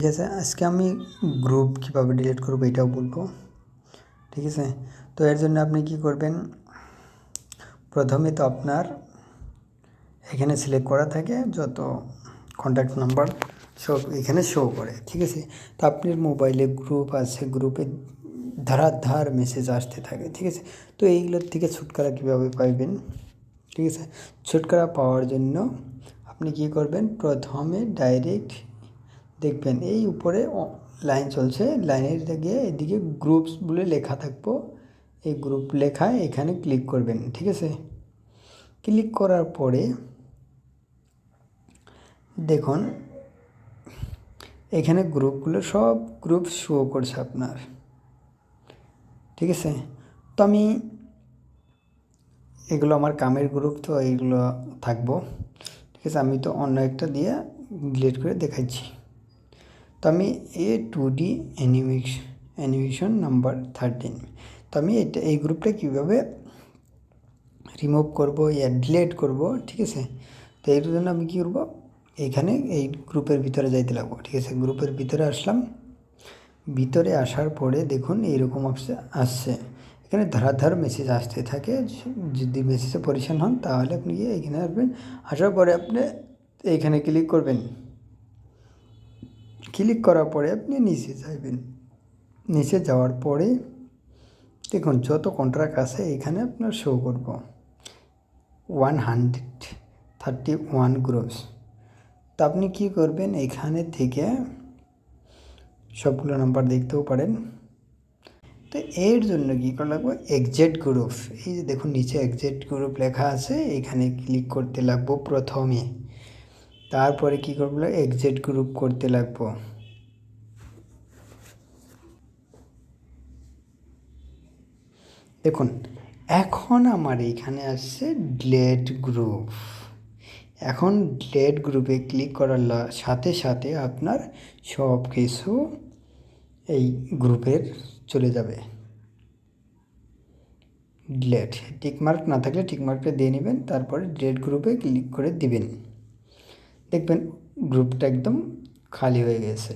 ঠিক আছে, আজকে আমি গ্রুপ কীভাবে ডিলিট করবো এটাও বলবো। ঠিক আছে, তো এর জন্য আপনি কি করবেন, প্রথমে তো আপনার এখানে সিলেক্ট করা থাকে যত কন্ট্যাক্ট নাম্বার সব এখানে শো করে। ঠিক আছে, তো আপনার মোবাইলে গ্রুপ আছে, গ্রুপে ধার মেসেজ আসতে থাকে। ঠিক আছে, তো এইগুলোর থেকে ছুটকারা কীভাবে পাইবেন। ঠিক আছে, ছুটকারা পাওয়ার জন্য আপনি কি করবেন, প্রথমে ডাইরেক্ট দেখবেন এই উপরে লাইন চলছে, লাইনের গিয়ে এদিকে গ্রুপস বলে লেখা থাকবো, এই গ্রুপ লেখায় এখানে ক্লিক করবেন। ঠিক আছে, ক্লিক করার পরে দেখুন এখানে গ্রুপগুলো সব গ্রুপ শো করছে আপনার। ঠিক আছে, তো আমি এগুলো আমার কামের গ্রুপ, তো এইগুলো থাকবো। ঠিক আছে, আমি তো অন্য একটা দিয়ে ডিলিট করে দেখাচ্ছি। তো আমি A2D অ্যানিমেশন নাম্বার 13, তো আমি এই গ্রুপটা কীভাবে রিমুভ করবো ইয়া ডিলিট করবো। ঠিক আছে, তো এর জন্য আমি কী করবো, এইখানে এই গ্রুপের ভিতরে যাইতে লাগবো। ঠিক আছে, গ্রুপের ভিতরে আসলাম, ভিতরে আসার পরে দেখুন এইরকম আসছে, এখানে ধার মেসেজ আসতে থাকে। যদি মেসেজে পরিচ্ছন্ন হন তাহলে আপনি গিয়ে এখানে আসবেন, আসার পরে আপনি এইখানে ক্লিক করবেন। ক্লিক করার পরে আপনি নিচে যাবেন, নিচে যাওয়ার পরে দেখুন যত কন্ট্রাক্ট আছে এখানে আপনার শো করব 131 গ্রুপস। তো আপনি কী করবেন, এখানে থেকে সবগুলো নাম্বার দেখতেও পারেন। তো এর জন্য কী করা লাগবে, এক্সিট গ্রুপ, এই যে দেখুন নিচে এক্সিট গ্রুপ লেখা আছে, এখানে ক্লিক করতে লাগবো প্রথমে। তারপরে কী করবো, এক্সিট গ্রুপ করতে লাগবো। দেখুন এখন আমার এইখানে আসছে ডিলিট গ্রুপ। এখন ডিলিট গ্রুপে ক্লিক করার সাথে সাথে আপনার সব কিছু এই গ্রুপের চলে যাবে। ডিলিট টিকমার্ক না থাকলে টিকমার্কটা দিয়ে নেবেন, তারপরে ডিলিট গ্রুপে ক্লিক করে দিবেন, দেখবেন গ্রুপটা একদম খালি হয়ে গেছে।